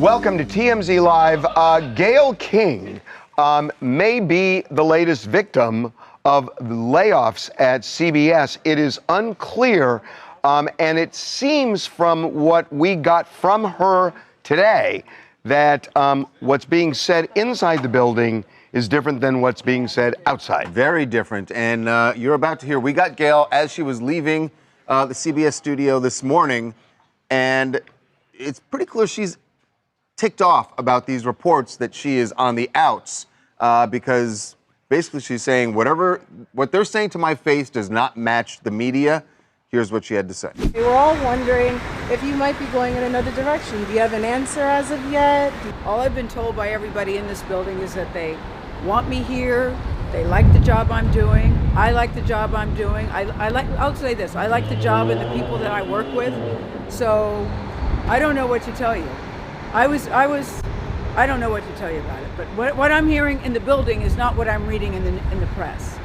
Welcome to TMZ Live. Gayle King may be the latest victim of layoffs at CBS. It is unclear, and it seems from what we got from her today that what's being said inside the building is different than what's being said outside. Very different. And you're about to hear, we got Gayle as she was leaving the CBS studio this morning, and it's pretty clear she's ticked off about these reports that she is on the outs because basically she's saying what they're saying to my face does not match the media. Here's what she had to say. We were all wondering if you might be going in another direction. Do you have an answer as of yet? All I've been told by everybody in this building is that they want me here. They like the job I'm doing. I like the job I'm doing. I'll say this, I like the job and the people that I work with. So I don't know what to tell you. I don't know what to tell you about it, but what I'm hearing in the building is not what I'm reading in the press.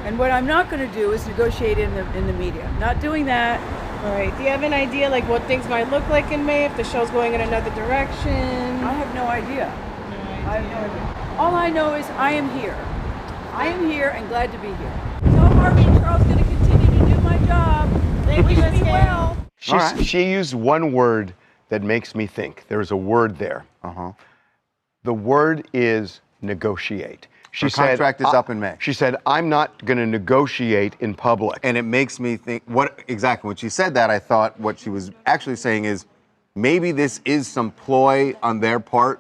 And what I'm not going to do is negotiate in the media. Not doing that. All right. Do you have an idea like what things might look like in May if the show's going in another direction? I have no idea. I have no idea. All I know is I am here. I am here and glad to be here. Tell Harvey and Charles going to continue to do my job. They wish me well. She used one word that makes me think. There's a word there. The word is negotiate. Her contract is up in May. She said, I'm not going to negotiate in public. And it makes me think, when she said that, I thought what she was actually saying is maybe this is some ploy on their part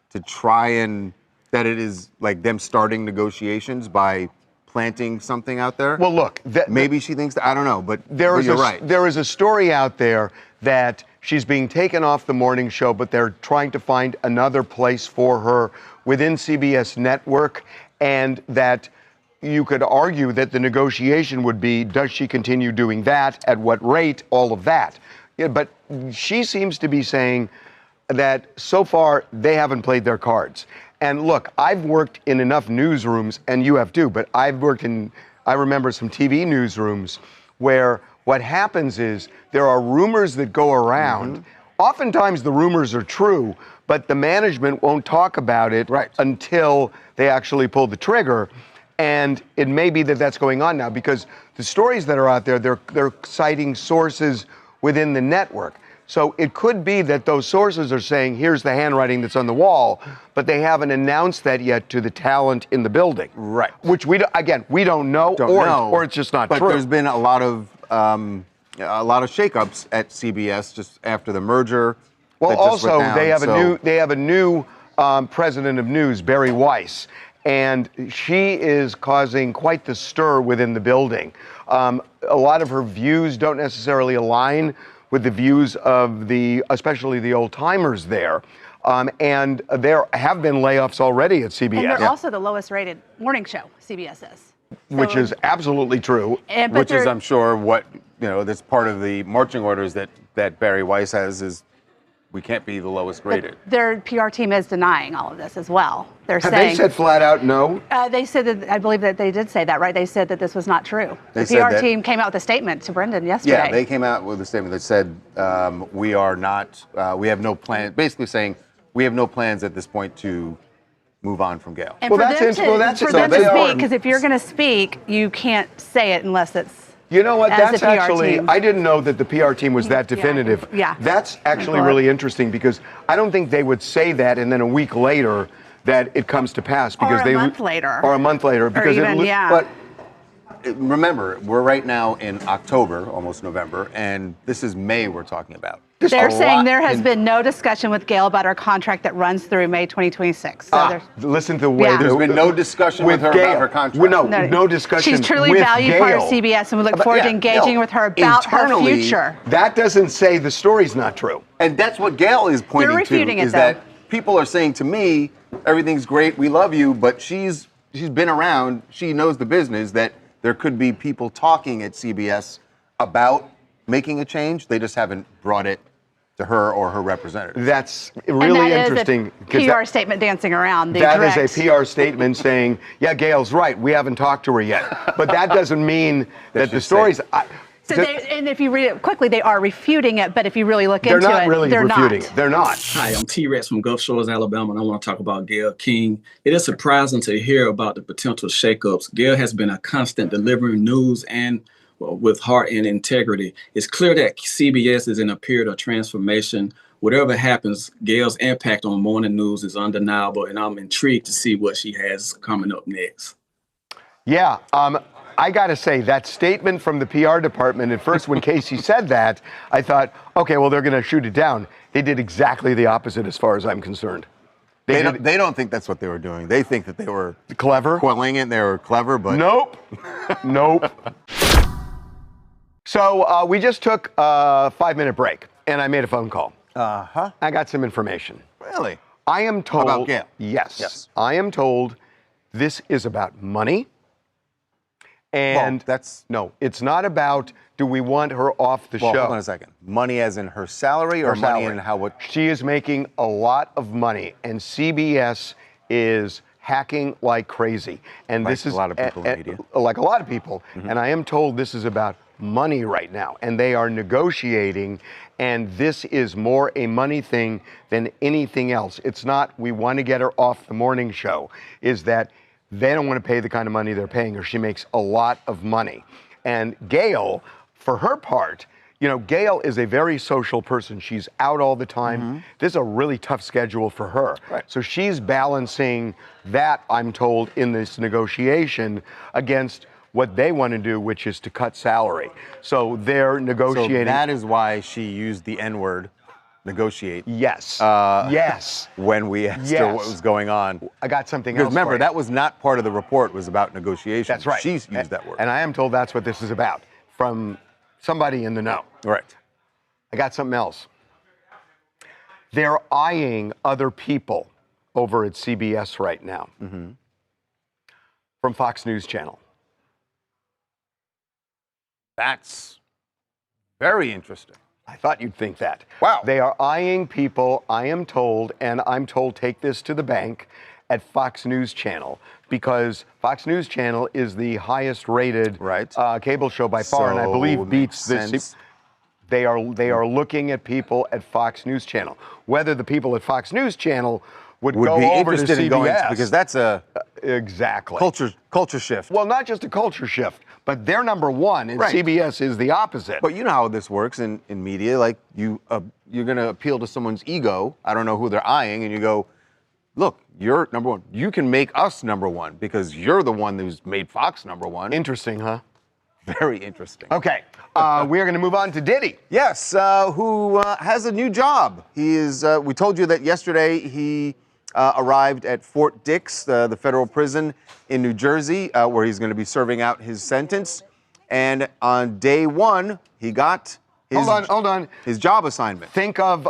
to try and, that it is like them starting negotiations by planting something out there. Well, look. Maybe she thinks that, I don't know, but you're right. There is a story out there that she's being taken off the morning show, but they're trying to find another place for her within CBS network, and that you could argue that the negotiation would be, does she continue doing that, at what rate, all of that. Yeah, but she seems to be saying that so far they haven't played their cards. And look, I've worked in enough newsrooms, and you have too, but I remember some TV newsrooms where what happens is there are rumors that go around. Oftentimes the rumors are true, but the management won't talk about it until they actually pull the trigger. And it may be that that's going on now because the stories that are out there, they're citing sources within the network. So it could be that those sources are saying, here's the handwriting that's on the wall, but they haven't announced that yet to the talent in the building. Right. Which we don't know, or it's just not true. But there's been a lot of shakeups at CBS just after the merger. Well, also they have a new president of news, Barry Weiss, and she is causing quite the stir within the building. A lot of her views don't necessarily align with the views of especially the old timers there. And there have been layoffs already at CBS. And they're also the lowest rated morning show, CBS is. Which is absolutely true. Which is, I'm sure, what, that's part of the marching orders that Barry Weiss has is we can't be the lowest rated. Their PR team is denying all of this as well. Have they said flat out no? They said that, I believe that they did say that, right? They said that this was not true. The PR team came out with a statement to Brendan yesterday. Yeah, they came out with a statement that said we have no plan, basically saying we have no plans at this point to move on from Gayle. And for them to speak, because if you're going to speak, you can't say it unless it's You know what? That's actually, team. I didn't know that the PR team was that definitive. Yeah. That's actually really interesting because I don't think they would say that and then a week later that it comes to pass because or a month later. Or a month later. Because But remember, we're right now in October, almost November, and this is May we're talking about. They're saying there has been no discussion with Gayle about her contract that runs through May 2026. So listen to the way there's been no discussion with her about her contract. No discussion. She's truly valued part of CBS, and we look forward to engaging with her about her future. That doesn't say the story's not true. And that's what Gayle is pointing to. Is that people are saying to me, everything's great, we love you, but she's been around, she knows the business, that there could be people talking at CBS about making a change. They just haven't brought it to her or her representative. That's really interesting. Is a PR statement dancing around. That is a PR statement saying, yeah, Gayle's right. We haven't talked to her yet. But that doesn't mean that the stories... So and if you read it quickly, they are refuting it. But if you really look into it, they're not really refuting not. it. They're not. Hi, I'm T-Rex from Gulf Shores, Alabama, and I want to talk about Gayle King. It is surprising to hear about the potential shakeups. Gayle has been a constant delivering news and with heart and integrity. It's clear that CBS is in a period of transformation. Whatever happens, Gayle's impact on morning news is undeniable, and I'm intrigued to see what she has coming up next. Yeah, I got to say, that statement from the PR department, at first when Casey said that, I thought, okay, well, they're going to shoot it down. They did exactly the opposite as far as I'm concerned. They don't think that's what they were doing. They think that they were clever. Quelling it, they were clever, but... Nope. Nope. So we just took a 5-minute break, and I made a phone call. Uh-huh. I got some information. Really? I am told... About Gayle? Yes. I am told this is about money. And no, it's not about do we want her off the show. Hold on a second. Money as in her salary or money in how what? She is making a lot of money, and CBS is hacking like crazy. And Like this is a lot of people in media. Like a lot of people. And I am told this is about money right now, and they are negotiating, and this is more a money thing than anything else. It's not we want to get her off the morning show. Is that they don't want to pay the kind of money they're paying her. She makes a lot of money. And Gayle, for her part, you know, Gayle is a very social person. She's out all the time. This is a really tough schedule for her. Right. So she's balancing that, I'm told, in this negotiation against what they want to do, which is to cut salary. So they're negotiating. So that is why she used the N-word, negotiate. Yes. Yes. When we asked her what was going on. I got something Because else. remember, for you. that was not part of the report. It was about negotiation. That's right. She's used that word. And I am told that's what this is about from somebody in the know. Right. I got something else. They're eyeing other people over at CBS right now from Fox News Channel. That's very interesting. I thought you'd think that. Wow. They are eyeing people, I am told, and I'm told take this to the bank, at Fox News Channel, because Fox News Channel is the highest rated cable show by far, and I believe beats this. They are looking at people at Fox News Channel. Whether the people at Fox News Channel would go be over interested to in going CBS, because that's a exactly culture shift. Well, not just a culture shift, but they're number one, and CBS is the opposite. But you know how this works in media. Like you're going to appeal to someone's ego. I don't know who they're eyeing, and you go, look, you're number one. You can make us number one because you're the one who's made Fox number one. Interesting, huh? Very interesting. Okay, we're going to move on to Diddy. Yes, who has a new job. He is. We told you that yesterday he arrived at Fort Dix, the federal prison in New Jersey, where he's going to be serving out his sentence. And on day one, he got his hold on. His job assignment. Think of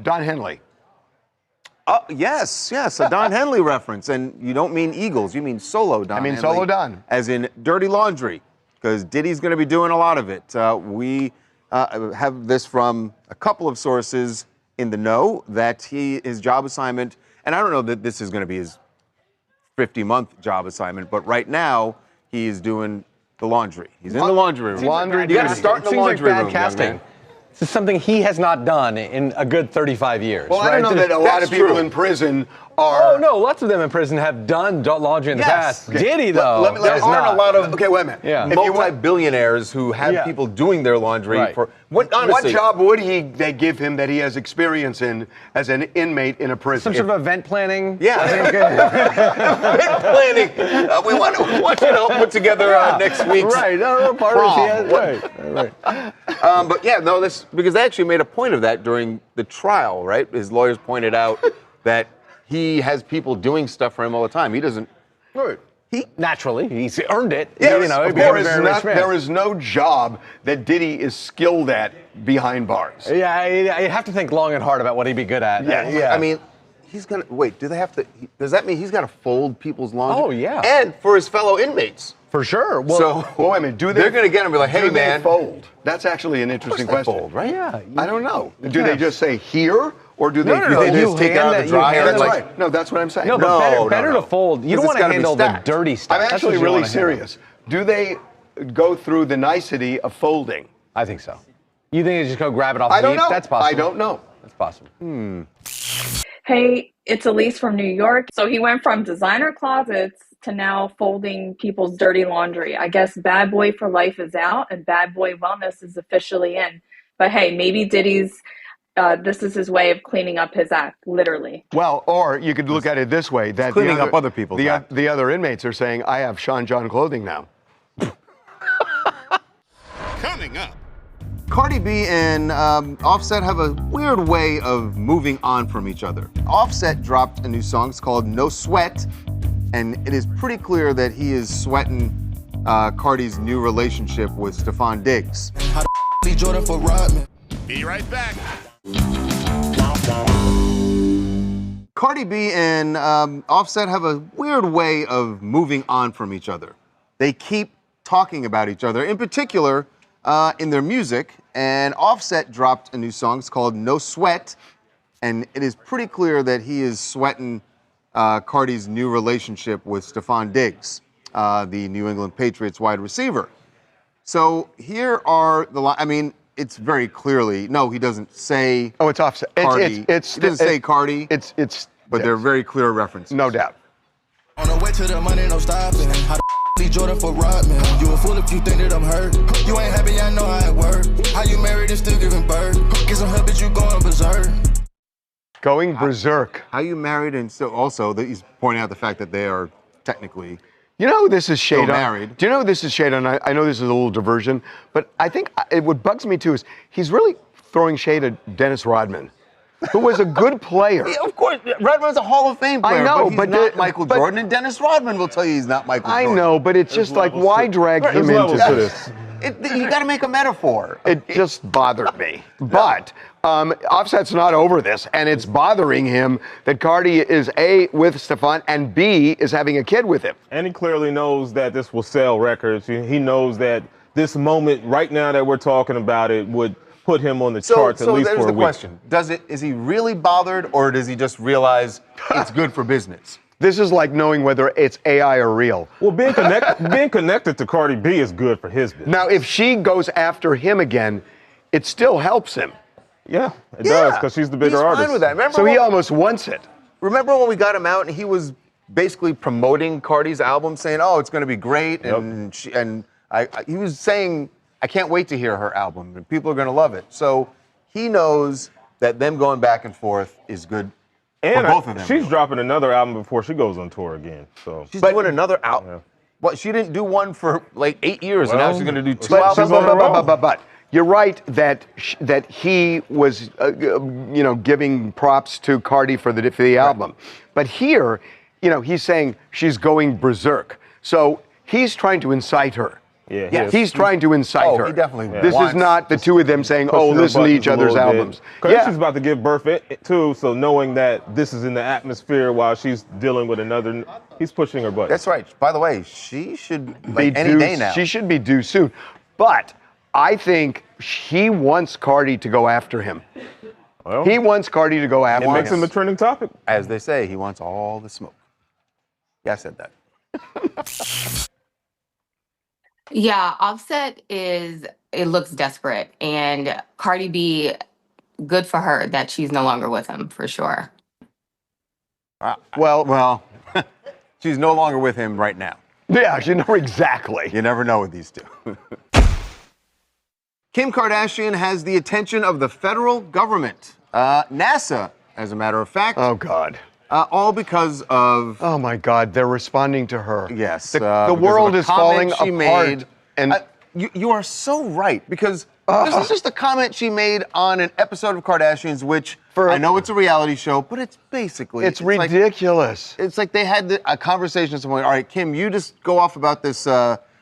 Don Henley. Yes, a Don Henley reference. And you don't mean Eagles, you mean solo Don I mean Henley, solo Don. as in Dirty Laundry, because Diddy's going to be doing a lot of it. We have this from a couple of sources in the know that his job assignment, and I don't know that this is going to be his 50-month job assignment, but right now he's doing the laundry. He's in the laundry room. Laundry You got to duty. start in the laundry room, young casting. man. This is something he has not done in a good 35 years. Well, right? I don't know that a lot of people in prison are. Oh, no, lots of them in prison have done laundry in the past. Okay. Diddy, though, There has aren't not. a lot of Okay, wait a minute. Yeah. multi-billionaires who have people doing their laundry Right. for What honestly, job would they give him that he has experience in as an inmate in a prison? Some sort of event planning? Yeah. Event planning. We want you to help put together next week's Right, part prom. of it, right. But yeah, no, this because they actually made a point of that during the trial, right? His lawyers pointed out that he has people doing stuff for him all the time. He doesn't. Naturally, he's earned it. Yes, you know, of he became a course. very rich man. there is no job that Diddy is skilled at behind bars. Yeah, you have to think long and hard about what he'd be good at. Yeah. I mean, he's gonna wait. Do they have to? Does that mean he's got to fold people's laundry? Oh, yeah. And for his fellow inmates. For sure. Well, So Well, wait a minute. they're gonna get him and be like, hey, do man. they fold? That's actually an interesting They question. fold, right? yeah. I don't know. Do they just say here, or do they? No, do they They you just take it hand out of that- the you dryer hand and That's it- like. right. No, that's what I'm saying. No, but No, better no. to fold. You don't Because want it's to gotta be handle the stacked. dirty stuff. I'm That's actually what you really wanna handle. serious. Do they go through the nicety of folding? I think so. You think they just go grab it off the I don't heap? know. That's possible. I don't know. That's possible. Hey, it's Elise from New York. So he went from designer closets to now folding people's dirty laundry. I guess Bad Boy for Life is out and Bad Boy Wellness is officially in. But hey, maybe Diddy's, this is his way of cleaning up his act, literally. Well, or you could look at it this way: that cleaning up other people's act. the other inmates are saying, "I have Sean John clothing now." Coming up. Cardi B and Offset have a weird way of moving on from each other. Offset dropped a new song. It's called No Sweat, and it is pretty clear that he is sweating Cardi's new relationship with Stephon Diggs. Be right back. Cardi B and Offset have a weird way of moving on from each other. They keep talking about each other, in particular in their music. And Offset dropped a new song. It's called No Sweat, and it is pretty clear that he is sweating Cardi's new relationship with Stephon Diggs, the New England Patriots wide receiver. So here are the I mean, it's very clearly, no, he doesn't say Oh, it's Offset. Cardi. He doesn't say Cardi, It's but they're very clear references. no doubt. On the way to the money, no stopping. How the be Jordan for Rodman? You a fool if you think that I'm hurt. You ain't happy, I know how it work. How you married and still giving birth? Get some help, bitch, you going berserk. Going berserk. How you married, and so also that he's pointing out the fact that they are technically. You know who this is shade on? married. Do you know who this is shade on? I know this is a little diversion, but I think what bugs me too is he's really throwing shade at Dennis Rodman, who was a good player. Yeah, of course, Rodman's a Hall of Fame player. I know, but but he's not the- Michael but- Jordan, and Dennis Rodman will tell you he's not Michael I Jordan. know, but it's just like, why drag him into this? You got to make a metaphor. It just bothered me. But Offset's not over this, and it's bothering him that Cardi is A, with Stephon, and B, is having a kid with him. And he clearly knows that this will sell records. He knows that this moment right now that we're talking about it would put him on the charts at least there's for a the week. question. Is he really bothered, or does he just realize it's good for business? This is like knowing whether it's AI or real. Well, being connected to Cardi B is good for his business. Now, if she goes after him again, it still helps him. Yeah, it does, because she's the bigger He's artist. fine with that. Remember So he when- almost wants it. Remember when we got him out and he was basically promoting Cardi's album, saying, "Oh, it's going to be great," and he was saying, "I can't wait to hear her album, and people are going to love it." So he knows that them going back and forth is good And for both of them. she's dropping another album before she goes on tour again. So She's doing another album. Yeah. What? She didn't do one for like 8 years, and now Well, she's going to do two but- albums. she's on a roll. But you're right that that he was, giving props to Cardi for the album. But here, he's saying she's going berserk. So he's trying to incite her. Yeah, Yes. He's trying to incite Oh, her. he definitely This wants is not the two of them saying, "Oh, pushing her listen to each buttons a other's little bit. albums." 'Cause she's about to give birth too, so knowing that this is in the atmosphere while she's dealing with another, he's pushing her buttons. That's right. By the way, she should be any due, day now. She should be due soon. But I think he wants Cardi to go after him. Well, He wants Cardi to go after it makes him. him a trending topic. As they say, he wants all the smoke. Yeah, I said that. Yeah, Offset it looks desperate. And Cardi B, good for her that she's no longer with him, for sure. Well, she's no longer with him right now. Yeah, you know exactly. You never know with these two. Kim Kardashian has the attention of the federal government, NASA, as a matter of fact. Oh, God. All because of Oh, my God. They're responding to her. yes, The because of world a is comment falling she apart. made. And You are so right, because this is just a comment she made on an episode of Kardashians, which I know it's a reality show, but it's basically it's like- ridiculous. It's like they had a conversation at some point. All right, Kim, you just go off about this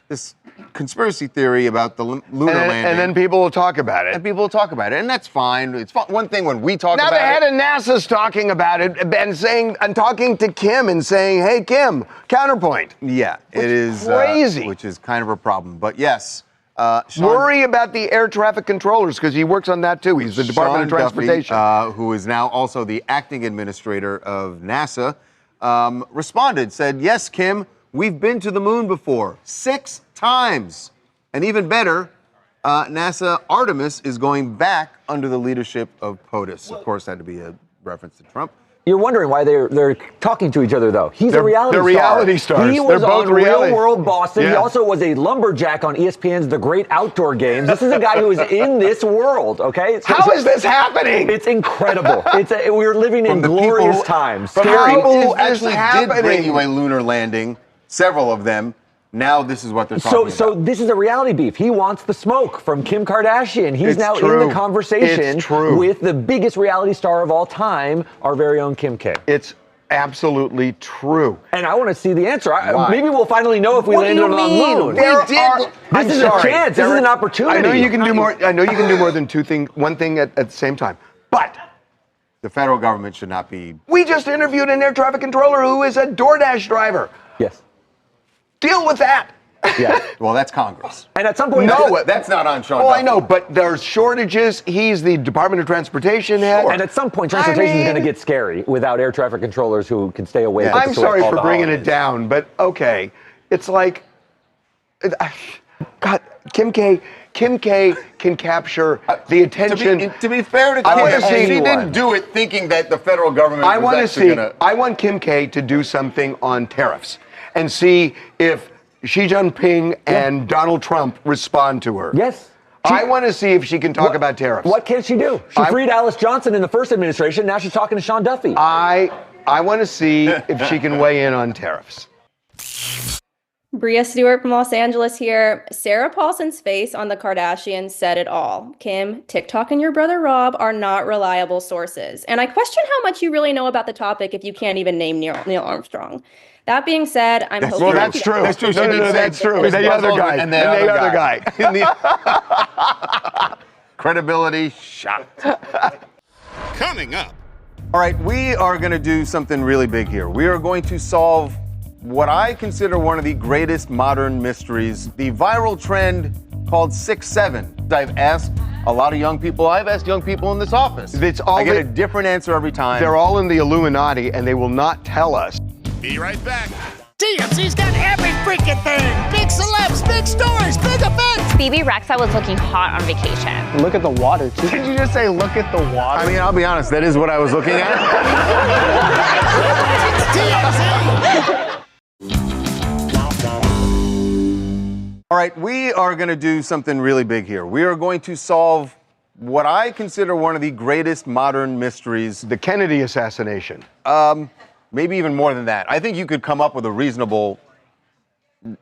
this conspiracy theory about the lunar landing. And then people will talk about it. And people will talk about it, and that's fine. It's one thing when we talk Now about the head it. of NASA's talking about it and talking to Kim and saying, "Hey, Kim, counterpoint." Yeah, it is crazy. which is kind of a problem. But yes, Sean, Worry about the air traffic controllers because he works on that too. He's the Department of Sean Duffy, Transportation. who is now also the acting administrator of NASA, responded, said, "Yes, Kim, we've been to the moon before, 6 times. And even better, NASA Artemis is going back under the leadership of POTUS. Of course, that had to be a reference to Trump. You're wondering why they're talking to each other, though. He's a reality star. They're reality stars. He was They're both on Real World Boston. Yeah. He also was a lumberjack on ESPN's The Great Outdoor Games. This is a guy who is in this world, okay? How is this happening? It's incredible. We're living in glorious times. From Scary. people who actually did bring you a lunar landing, several of them. Now this is what they're talking about. So this is a reality beef. He wants the smoke from Kim Kardashian. He's now in the conversation with the biggest reality star of all time, our very own Kim K. It's absolutely true. And I want to see the answer. Maybe we'll finally know if we landed on the moon. This is a chance. This is an opportunity. I know you can do more. I know you can do more than one thing at the same time. But the federal government should not be. We just interviewed an air traffic controller who is a DoorDash driver. Yes. Deal with that. Yeah. Well, that's Congress. And at some point, that's not on Sean. Well, Duffy. I know, but there's shortages. He's the Department of Transportation head. And at some point, transportation is going to get scary without air traffic controllers who can stay awake. I'm sorry for bringing it down, but okay. It's like, God, Kim K can capture the attention. To be fair to Kim, she didn't do it thinking that the federal government was actually going to. I want Kim K to do something on tariffs and see if Xi Jinping and Donald Trump respond to her. Yes. I want to see if she can talk about tariffs. What can she do? She freed Alice Johnson in the first administration. Now she's talking to Sean Duffy. I want to see if she can weigh in on tariffs. Bria Stewart from Los Angeles here. Sarah Paulson's face on the Kardashians said it all. Kim, TikTok and your brother Rob are not reliable sources. And I question how much you really know about the topic if you can't even name Neil Armstrong. That being said, I'm hoping... Well, that's true. That's true. No, that's true. The other guy. And the other guy. Credibility shot. Coming up. All right, we are going to do something really big here. We are going to solve what I consider one of the greatest modern mysteries, the viral trend called 6'7". I've asked a lot of young people. I've asked young people in this office. I get a different answer every time. They're all in the Illuminati, and they will not tell us. Be right back. TMZ's got every freaking thing. Big celebs, big stories, big events. Phoebe Rexa was looking hot on vacation. Look at the water, too. Did you just say look at the water? I mean, I'll be honest, that is what I was looking at. All right, we are going to do something really big here. We are going to solve what I consider one of the greatest modern mysteries. The Kennedy assassination. Maybe even more than that. I think you could come up with a reasonable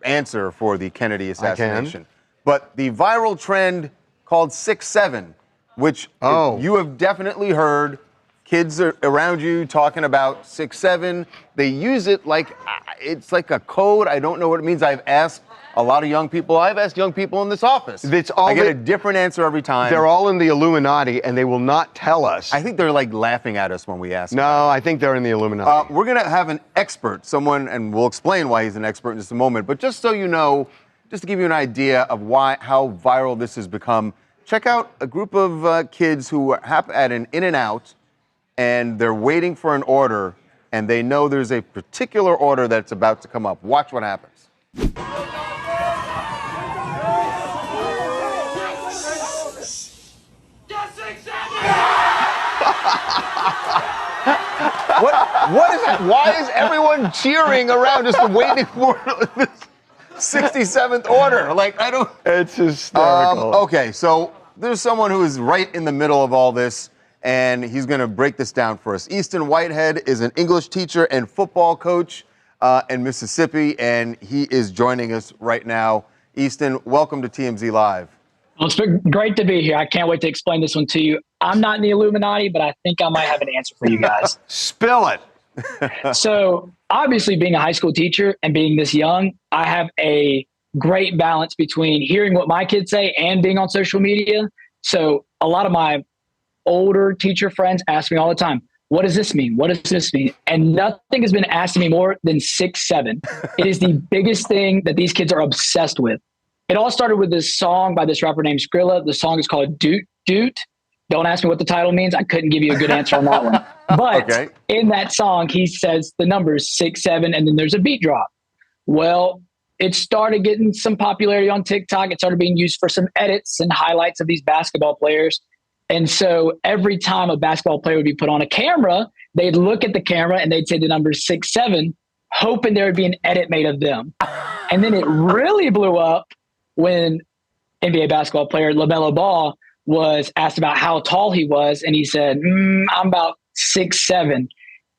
answer for the Kennedy assassination. But the viral trend called 6'7", which you have definitely heard kids around you talking about 6'7". They use it like it's like a code. I don't know what it means. I've asked a lot of young people. I've asked young people in this office. I get a different answer every time. They're all in the Illuminati, and they will not tell us. I think they're like laughing at us when we ask. No, I think they're in the Illuminati. We're going to have an expert, someone, and we'll explain why he's an expert in just a moment. But just so you know, just to give you an idea of how viral this has become, check out a group of kids who are at an In-N-Out, and they're waiting for an order, and they know there's a particular order that's about to come up. Watch what happens. What is that? Why is everyone cheering around just waiting for this 67th order? Like, I don't... It's hysterical. Okay, so there's someone who is right in the middle of all this, and he's going to break this down for us. Easton Whitehead is an English teacher and football coach in Mississippi, and he is joining us right now. Easton, welcome to TMZ Live. Well, it's been great to be here. I can't wait to explain this one to you. I'm not in the Illuminati, but I think I might have an answer for you guys. Spill it. So, obviously, being a high school teacher and being this young, I have a great balance between hearing what my kids say and being on social media. So, a lot of my older teacher friends ask me all the time, what does this mean? What does this mean? And nothing has been asked of me more than 6'7". It is the biggest thing that these kids are obsessed with. It all started with this song by this rapper named Skrilla. The song is called Doot Doot. Don't ask me what the title means. I couldn't give you a good answer on that one. But in that song, he says the numbers 6'7", and then there's a beat drop. Well, it started getting some popularity on TikTok. It started being used for some edits and highlights of these basketball players. And so every time a basketball player would be put on a camera, they'd look at the camera and they'd say the number 6'7", hoping there would be an edit made of them. And then it really blew up when NBA basketball player LaMelo Ball was asked about how tall he was, and he said, I'm about 6'7".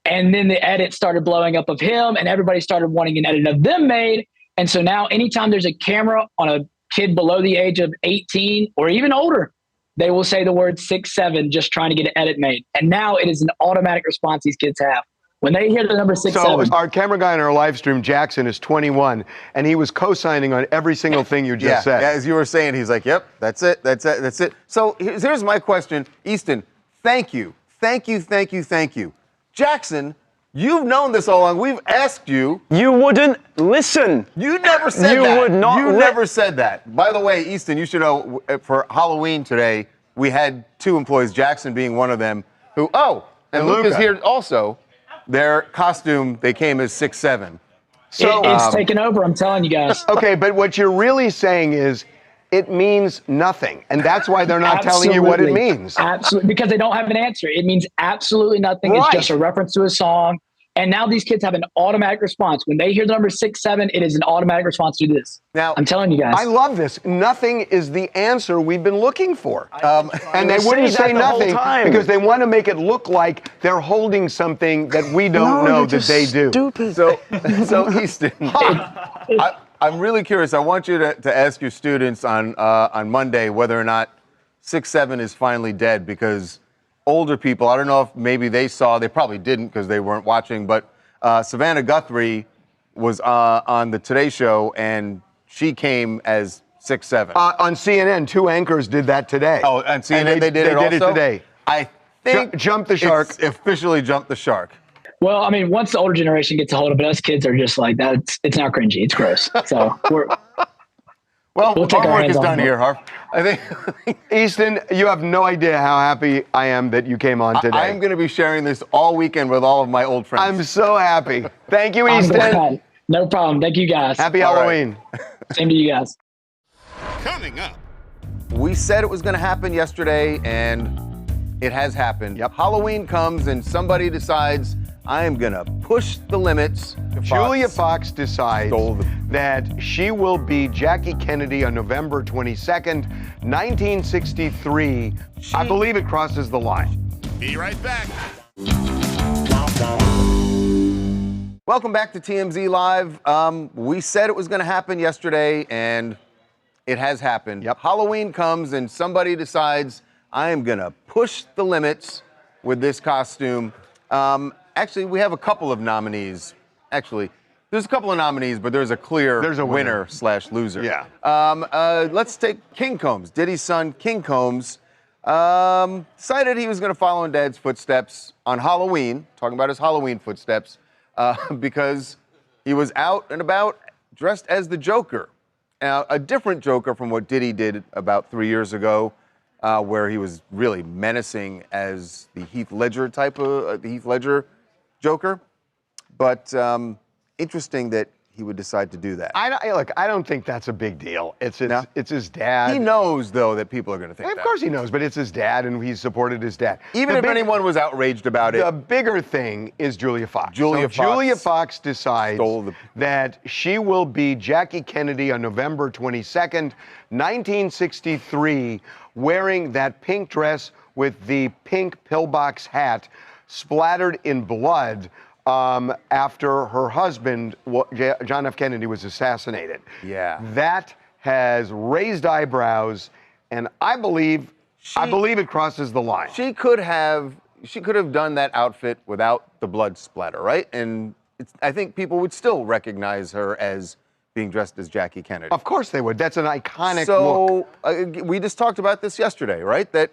And then the edit started blowing up of him, and everybody started wanting an edit of them made. And so now anytime there's a camera on a kid below the age of 18 or even older, they will say the word 6'7", just trying to get an edit made. And now it is an automatic response these kids have. When they hear the number 6'7". So our camera guy in our live stream, Jackson, is 21, and he was co-signing on every single thing you just said. Yeah, as you were saying, he's like, yep, that's it. So here's my question. Easton, thank you. Jackson, you've known this all along. We've asked you. You wouldn't listen. You never said that. You would not. You never said that. By the way, Easton, you should know, for Halloween today, we had 2 employees, Jackson being one of them, who, and Luke is here also. Their costume, they came as 6'7". So it's taken over, I'm telling you guys. Okay, but what you're really saying is it means nothing. And that's why they're not telling you what it means. Absolutely, because they don't have an answer. It means absolutely nothing. Right. It's just a reference to a song. And now these kids have an automatic response. When they hear the number 6'7", it is an automatic response to this. Now, I'm telling you guys. I love this. Nothing is the answer we've been looking for. And they wouldn't say nothing because they want to make it look like they're holding something that we don't know that they do. Stupid. So Easton, I'm really curious. I want you to ask your students on Monday whether or not 6'7" is finally dead, because older people, I don't know if maybe they probably didn't because they weren't watching, but Savannah Guthrie was on the Today Show, and she came as 6'7". On CNN, 2 anchors did that today. Oh, on CNN they did it also? They did it today. I think Jump the shark. It's officially jumped the shark. Well, I mean, once the older generation gets a hold of it, us kids are just like, it's not cringy, it's gross. So we'll take our work is done here, Harv. I think Easton, you have no idea how happy I am that you came on today. I'm going to be sharing this all weekend with all of my old friends. I'm so happy. Thank you, Easton. No problem. Thank you, guys. Happy Halloween. Same to you guys. Coming up. We said it was going to happen yesterday, and it has happened. Yep. Halloween comes, and somebody decides, I am going to push the limits. Julia Fox decides that she will be Jackie Kennedy on November 22nd, 1963. I believe it crosses the line. Be right back. Welcome back to TMZ Live. We said it was going to happen yesterday, and it has happened. Yep. Halloween comes, and somebody decides, I am going to push the limits with this costume. Actually, we have a couple of nominees. Actually, there's a couple of nominees, but there's a clear winner/loser. Yeah. Let's take King Combs, Diddy's son, King Combs. Decided he was going to follow in Dad's footsteps on Halloween, talking about his Halloween footsteps, because he was out and about dressed as the Joker. Now, a different Joker from what Diddy did about 3 years ago, where he was really menacing as the Heath Ledger Joker. But interesting that he would decide to do that. I don't think that's a big deal. It's his dad. He knows, though, that people are going to think that. Of course he knows, but it's his dad, and he supported his dad. Even if anyone was outraged about it. The bigger thing is Julia Fox. Julia Fox decides that she will be Jackie Kennedy on November 22nd, 1963, wearing that pink dress with the pink pillbox hat splattered in blood after her husband, John F. Kennedy, was assassinated. Yeah. That has raised eyebrows, and I believe it crosses the line. She could have done that outfit without the blood splatter, right? And I think people would still recognize her as being dressed as Jackie Kennedy. Of course they would. That's an iconic look. So we just talked about this yesterday, right? That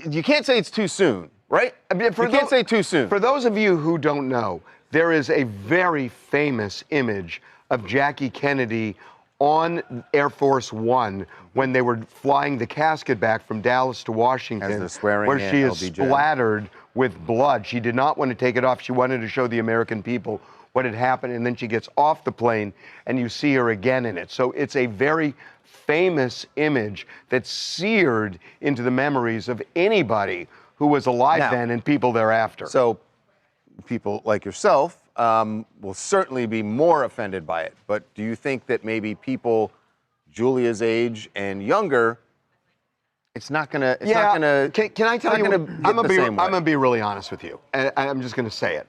you can't say it's too soon. Right? I mean, you can't say too soon. For those of you who don't know, there is a very famous image of Jackie Kennedy on Air Force One when they were flying the casket back from Dallas to Washington, where she is splattered with blood. She did not want to take it off. She wanted to show the American people what had happened, and then she gets off the plane, and you see her again in it. So it's a very famous image that's seared into the memories of anybody who was alive then and people thereafter. So people like yourself will certainly be more offended by it. But do you think that maybe people Julia's age and younger, it's not gonna. It's not gonna. Can I tell you? I'm gonna be really honest with you, and I'm just gonna say it.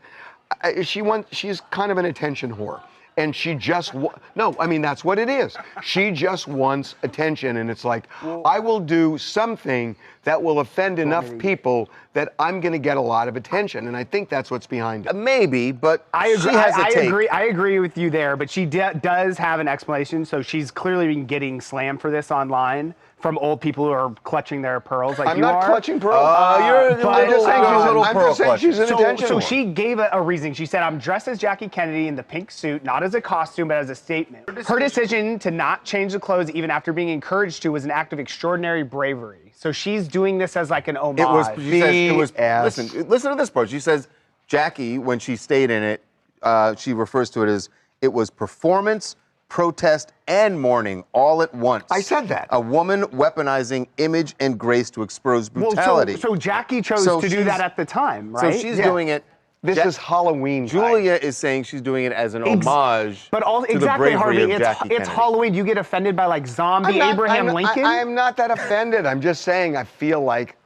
She's kind of an attention whore. And she just, no, I mean, that's what it is. She just wants attention. And it's like, I will do something that will offend enough people that I'm going to get a lot of attention. And I think that's what's behind it. Maybe, but I agree. She has a take. I agree with you there, but she does have an explanation. So she's clearly been getting slammed for this online from old people who are clutching their pearls like I'm you are. not clutching pearls. I'm just saying she's an attention So whore. she gave a reason. She said, I'm dressed as Jackie Kennedy in the pink suit, not as a costume, but as a statement. Her decision to not change the clothes even after being encouraged to was an act of extraordinary bravery. So she's doing this as like an homage. Listen to this part. She says, Jackie, when she stayed in it, she refers to it as, it was performance, protest, and mourning all at once. I said that. A woman weaponizing image and grace to expose brutality. So Jackie chose to do that at the time, right? So she's doing it. This is Halloween. Julia is saying she's doing it as an homage but all, to exactly, the bravery Harvey, of Jackie it's Kennedy. Halloween. You get offended by like zombie Abraham Lincoln? I'm not that offended. I'm just saying I feel like,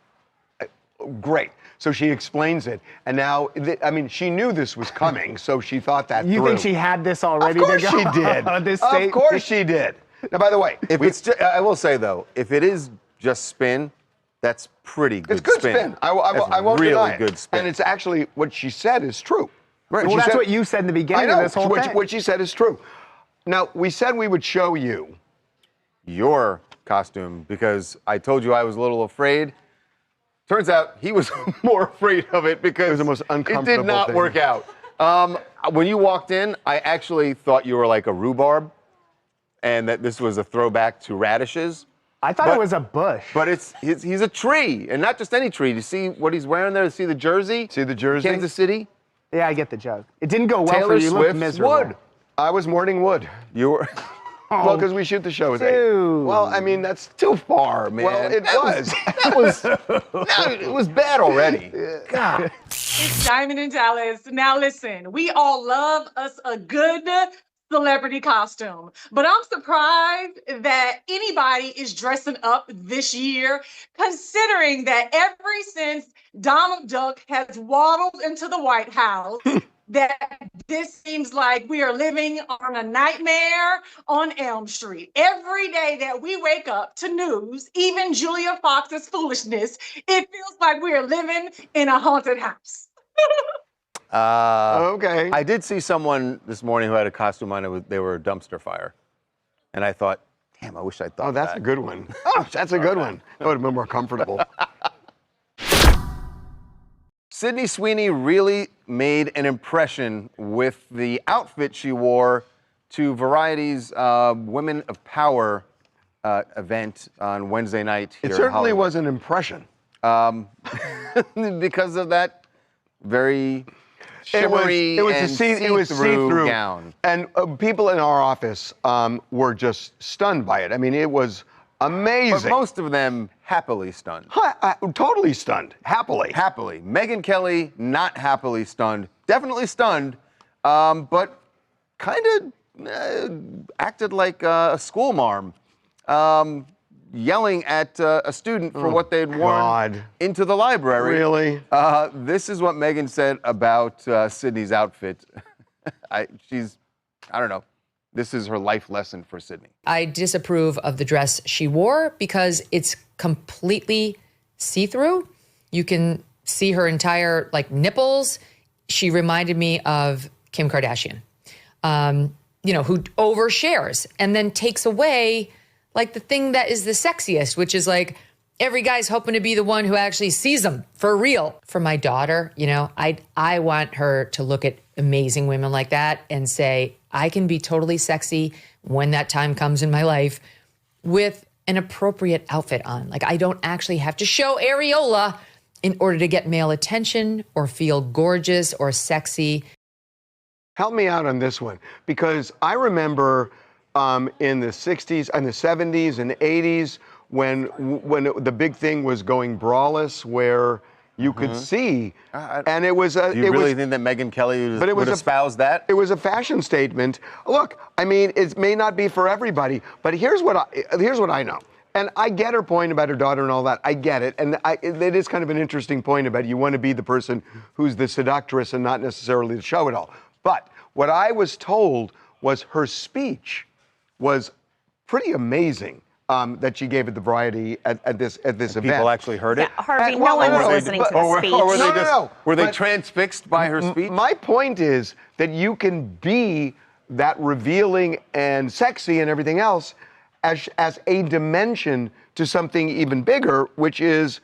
great. So she explains it, and now, I mean, she knew this was coming, so she thought that You through. think she had this already? Of course to go? she did. Of course she did. Now, by the way, I will say though, if it is just spin, that's pretty good. It's good spin. I won't really deny it. Good spin. And it's actually what she said is true. Right. Well, that's what you said in the beginning of this whole thing. What she said is true. Now, we said we would show you your costume because I told you I was a little afraid. Turns out he was more afraid of it because it was the most uncomfortable it did not thing. work out. When you walked in, I actually thought you were like a rhubarb and that this was a throwback to radishes. I thought it was a bush. But he's a tree, and not just any tree. Do you see what he's wearing there? See the jersey? See the jersey? Kansas City? Yeah, I get the joke. It didn't go well Taylor for you. You looked Swift's miserable. Wood. I was mourning Wood. You were... Well, because we shoot the show at 8. Dude. Well, I mean, that's too far, man. Well, it was. It was bad already. God. It's Diamond in Dallas. Now listen, we all love us a good celebrity costume, but I'm surprised that anybody is dressing up this year, considering that ever since Donald Duck has waddled into the White House, that this seems like we are living on a nightmare on Elm Street. Every day that we wake up to news, even Julia Fox's foolishness, it feels like we are living in a haunted house. Okay. I did see someone this morning who had a costume on. They were a dumpster fire. And I thought, damn, I wish I thought that's a good one. Oh, that's a good one. That would have been more comfortable. Sydney Sweeney really made an impression with the outfit she wore to Variety's Women of Power event on Wednesday night here It in certainly Hollywood. was an impression. Because of that very shimmery it was and see-through gown. And people in our office were just stunned by it. I mean, it was amazing. But most of them happily stunned. Totally stunned. Happily. Happily. Megyn Kelly, not happily stunned. Definitely stunned, but kind of acted like a school marm, yelling at a student for what they'd worn into the library. Really? This is what Megyn said about Sydney's outfit. I don't know. This is her life lesson for Sydney. I disapprove of the dress she wore because it's completely see-through. You can see her entire nipples. She reminded me of Kim Kardashian, who overshares and then takes away the thing that is the sexiest, which is every guy's hoping to be the one who actually sees them for real. For my daughter, I want her to look at amazing women like that and say, I can be totally sexy when that time comes in my life with an appropriate outfit on. I don't actually have to show areola in order to get male attention or feel gorgeous or sexy. Help me out on this one, because I remember in the 60s and the 70s and 80s when the big thing was going braless, where you could see, and it was a. Do you really think that Megyn Kelly would espouse that? It was a fashion statement. Look, I mean, it may not be for everybody, but here's what I know. And I get her point about her daughter and all that. I get it. And it is kind of an interesting point about you want to be the person who's the seductress and not necessarily the show-it-all. But what I was told was her speech was pretty amazing that she gave at the Variety at this event. People actually heard it? Yeah, Harvey, no one was listening to the speech. Were they transfixed by her speech? My point is that you can be that revealing and sexy and everything else as a dimension to something even bigger, which is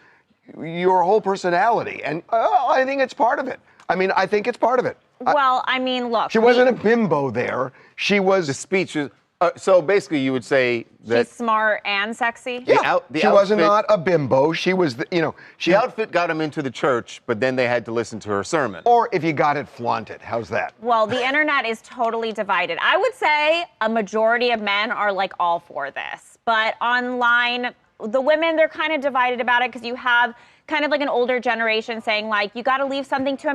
your whole personality. And I think it's part of it. I mean, I think it's part of it. Well, I mean, look. She wasn't a bimbo there. She was. The speech is. So basically, you would say that. She's smart and sexy? Yeah, she was not a bimbo. She was, the outfit got him into the church, but then they had to listen to her sermon. Or if you got it, flaunt it. How's that? Well, the internet is totally divided. I would say a majority of men are like all for this. But online, the women, they're kind of divided about it because you have kind of like an older generation saying like, you got to leave something to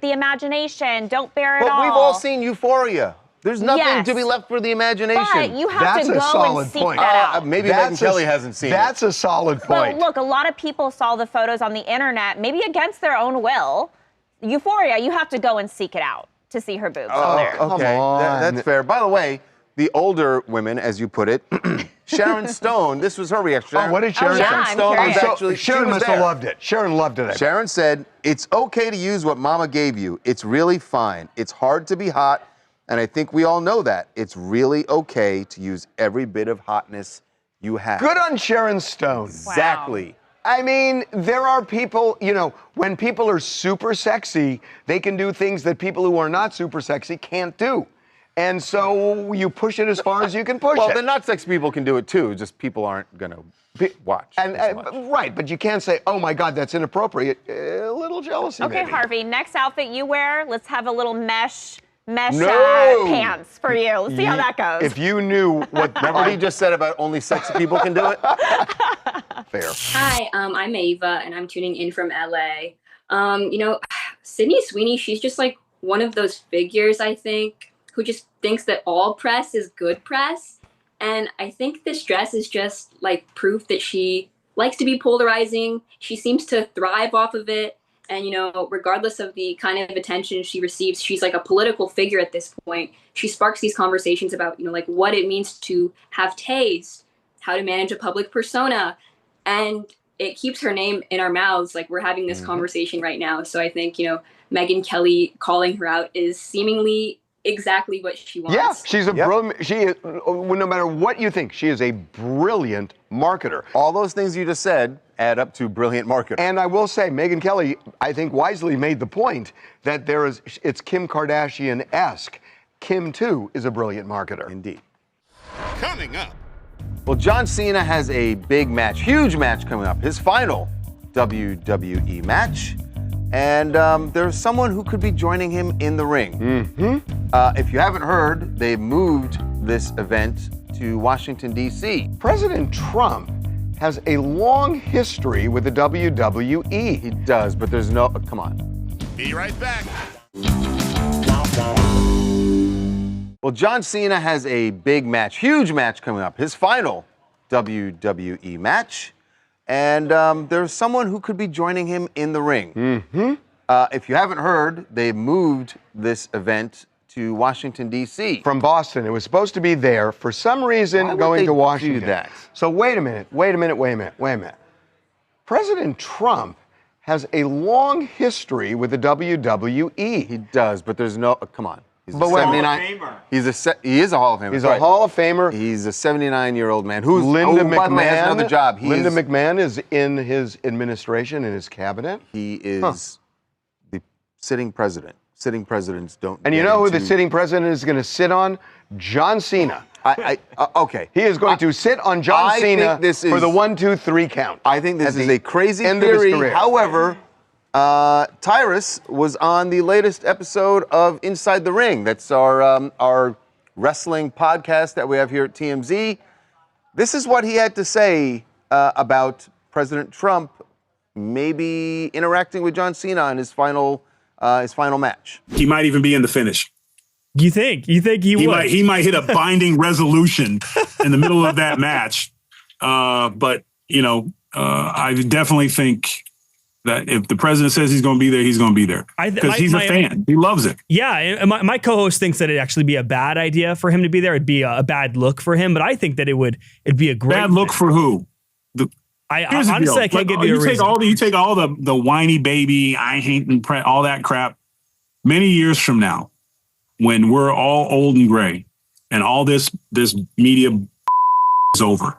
the imagination. Don't bear it all. But we've all seen Euphoria. There's nothing to be left for the imagination. But you have to go and seek that out. Maybe Megyn Kelly hasn't seen it. That's a solid point. But look, a lot of people saw the photos on the internet, maybe against their own will. Euphoria, you have to go and seek it out to see her boobs on there. Okay, that's fair. By the way, the older women, as you put it, Sharon Stone, this was her reaction. What did Sharon say? Sharon Stone was actually, Sharon must have loved it. Sharon loved it. Sharon said, "It's okay to use what mama gave you. It's really fine. It's hard to be hot. And I think we all know that. It's really okay to use every bit of hotness you have." Good on Sharon Stone. Exactly. Wow. I mean, there are people, when people are super sexy, they can do things that people who are not super sexy can't do. And so you push it as far as you can push it. Well, the not sexy people can do it too, just people aren't going to watch. Right, but you can't say, oh my God, that's inappropriate. A little jealousy, Okay, maybe. Harvey, next outfit you wear, let's have a little mesh pants for you. Let's see how that goes. If you knew what... Remember what he just said about only sexy people can do it? Fair. Hi, I'm Ava, and I'm tuning in from LA. Sydney Sweeney, she's just like one of those figures, I think, who just thinks that all press is good press. And I think this dress is just like proof that she likes to be polarizing. She seems to thrive off of it. And, regardless of the kind of attention she receives, she's like a political figure at this point. She sparks these conversations about, like what it means to have taste, how to manage a public persona. And it keeps her name in our mouths. Like we're having this conversation right now. So I think, Megyn Kelly calling her out is seemingly exactly what she wants. Yeah, she's a brilliant, she is, no matter what you think, she is a brilliant marketer. All those things you just said add up to brilliant marketer. And I will say, Megyn Kelly, I think wisely made the point that it's Kim Kardashian-esque. Kim, too, is a brilliant marketer. Indeed. Coming up. Well, John Cena has a big match, huge match coming up, his final WWE match. And there's someone who could be joining him in the ring. If you haven't heard, they moved this event to Washington, D.C. President Trump has a long history with the WWE. He does, but there's no... come on. Be right back. Well, John Cena has a big match, huge match coming up, his final WWE match. And there's someone who could be joining him in the ring. If you haven't heard, they moved this event to Washington, D.C. From Boston. It was supposed to be there. For some reason, going to Washington. Do that? So wait a minute. President Trump has a long history with the WWE. He does, but there's no... come on. He's but a 79. He is a Hall of Famer. He's a Hall of Famer. He's a 79-year-old man who's Linda McMahon. By the way, has another job. Linda McMahon is in his administration, in his cabinet. He is the sitting president. Sitting presidents don't. And you know who the sitting president is going to sit on? John Cena. Okay. He is going to sit on John Cena for the 1, 2, 3 count. I think this is a crazy theory. However, Tyrus was on the latest episode of Inside the Ring. That's our wrestling podcast that we have here at TMZ. This is what he had to say about President Trump maybe interacting with John Cena in his final match. He might even be in the finish. You think? You think he would? He might hit a binding resolution in the middle of that match. But, I definitely think that if the president says he's going to be there, he's going to be there. Because he's a fan. He loves it. Yeah. And my co-host thinks that it'd actually be a bad idea for him to be there. It'd be a bad look for him. But I think that it'd be a great bad look for who? Honestly, I can't give you a reason. You take all the whiny baby, I hate and all that crap. Many years from now, when we're all old and gray and all this media is over,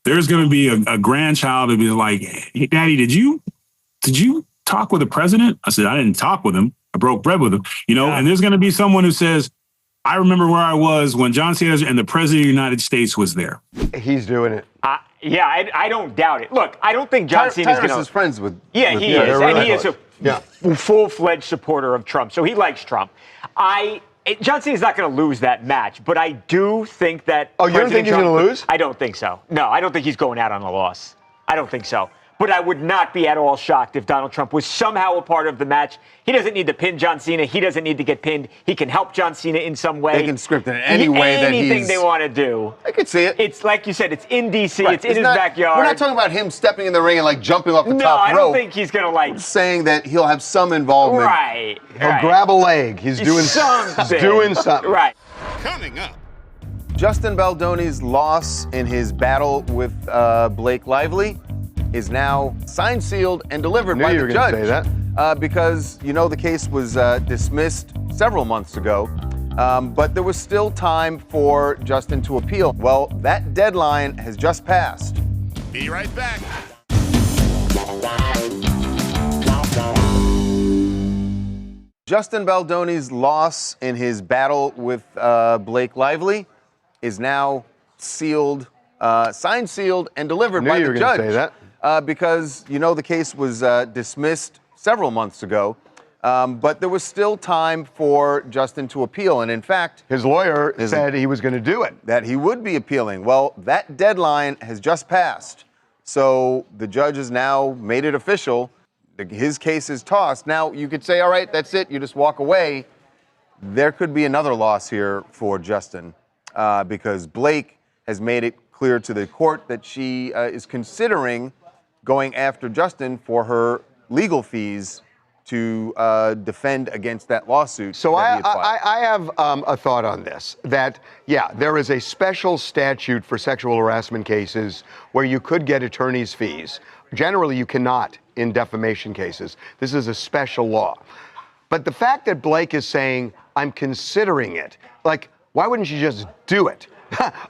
there's going to be a grandchild to be like, hey, Daddy, did you talk with the president? I said, I didn't talk with him. I broke bread with him, and there's going to be someone who says, I remember where I was when John Cena and the president of the United States was there. He's doing it. I don't doubt it. Look, I don't think John Cena's going to... is friends with... Yeah, he is. And he is a full-fledged supporter of Trump. So he likes Trump. John Cena's not going to lose that match, but I do think that... Oh, you don't think he's going to lose? I don't think so. No, I don't think he's going out on a loss. I don't think so. But I would not be at all shocked if Donald Trump was somehow a part of the match. He doesn't need to pin John Cena. He doesn't need to get pinned. He can help John Cena in some way. They can script it in any way that he's... Anything they want to do. I could see it. It's like you said, it's in D.C. Right. It's in his backyard. We're not talking about him stepping in the ring and like jumping off the top rope. No, I don't think he's going to like... We're saying that he'll have some involvement. Right. He'll grab a leg. He's doing something. He's doing something. Right. Coming up. Justin Baldoni's loss in his battle with Blake Lively is now signed, sealed, and delivered by the judge. Say that. Because, the case was dismissed several months ago, but there was still time for Justin to appeal. Well, that deadline has just passed. Be right back. Justin Baldoni's loss in his battle with Blake Lively is now sealed, signed, sealed, and delivered by the judge. Say that. Because, the case was dismissed several months ago, but there was still time for Justin to appeal. And in fact, his lawyer said he was going to do it. That he would be appealing. Well, that deadline has just passed. So the judge has now made it official. His case is tossed. Now, you could say, all right, that's it. You just walk away. There could be another loss here for Justin because Blake has made it clear to the court that she is considering going after Justin for her legal fees to defend against that lawsuit. So I have a thought on this, that, there is a special statute for sexual harassment cases where you could get attorney's fees. Generally, you cannot in defamation cases. This is a special law. But the fact that Blake is saying, I'm considering it, like, why wouldn't she just do it?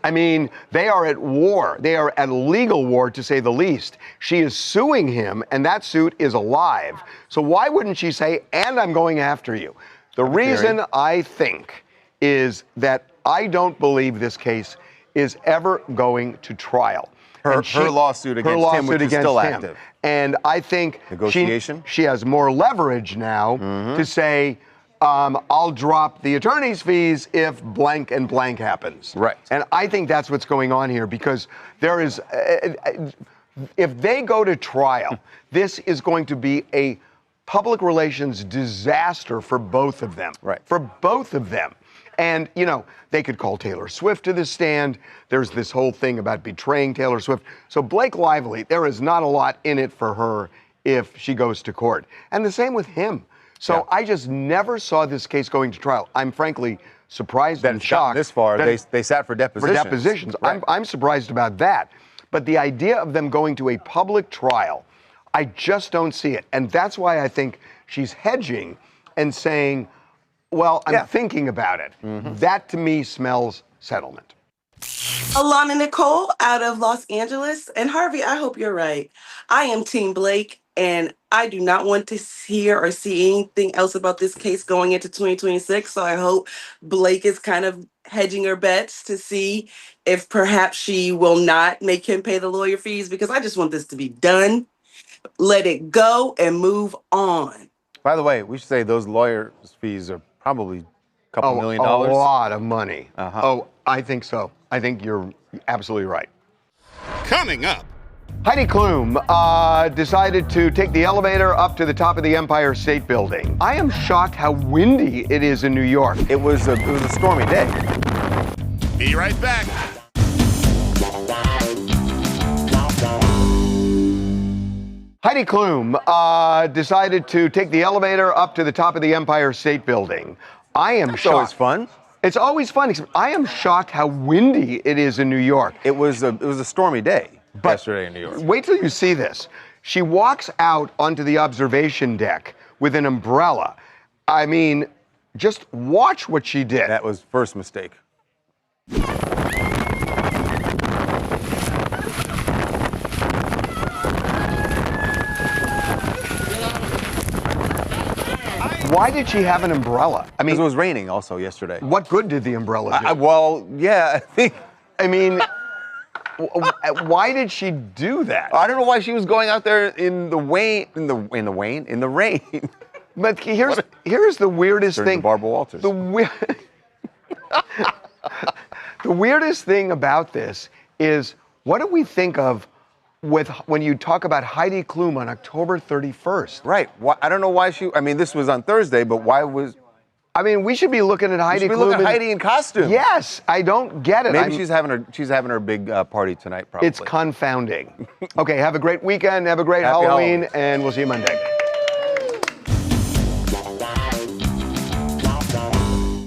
I mean, they are at war. They are at legal war, to say the least. She is suing him, and that suit is alive. So why wouldn't she say, and I'm going after you? The reason I think is that I don't believe this case is ever going to trial. Her lawsuit against him, which is still active. And I think she has more leverage now to say, I'll drop the attorney's fees if blank and blank happens. Right. And I think that's what's going on here, because there is, if they go to trial, this is going to be a public relations disaster for both of them. Right. For both of them. And, they could call Taylor Swift to the stand. There's this whole thing about betraying Taylor Swift. So Blake Lively, there is not a lot in it for her if she goes to court. And the same with him. So I just never saw this case going to trial. I'm frankly surprised and shocked. This far, they sat for depositions. For depositions. Right. I'm surprised about that. But the idea of them going to a public trial, I just don't see it. And that's why I think she's hedging and saying, well, I'm thinking about it. That to me smells settlement. Alana Nicole out of Los Angeles. And Harvey, I hope you're right. I am Team Blake, and I do not want to hear or see anything else about this case going into 2026. So I hope Blake is kind of hedging her bets to see if perhaps she will not make him pay the lawyer fees, because I just want this to be done. Let it go and move on. By the way, we should say those lawyers' fees are probably a couple $1 million. A lot of money. Oh, I think so. I think you're absolutely right. Coming up. Heidi Klum decided to take the elevator up to the top of the Empire State Building. I am shocked how windy it is in New York. It was a stormy day. Be right back. Heidi Klum decided to take the elevator up to the top of the Empire State Building. I am shocked. It's always fun. It's always fun, except I am shocked how windy it is in New York. It was a stormy day yesterday in New York. Wait till you see this. She walks out onto the observation deck with an umbrella. I mean, just watch what she did. That was first mistake. Why did she have an umbrella? I mean, because it was raining also yesterday. What good did the umbrella do? Well, yeah, I think. I mean, why did she do that? I don't know why she was going out there in the rain. But here's the weirdest thing. Barbara Walters. The weirdest thing about this is, what do we think of when you talk about Heidi Klum on October 31st? Right. I don't know why this was on Thursday, but why was... I mean, we should be looking at Heidi Klum. We should be looking at Heidi in costume. Yes, I don't get it. Maybe she's having her big party tonight, probably. It's confounding. Okay, have a great weekend, have a great Halloween, and we'll see you Monday.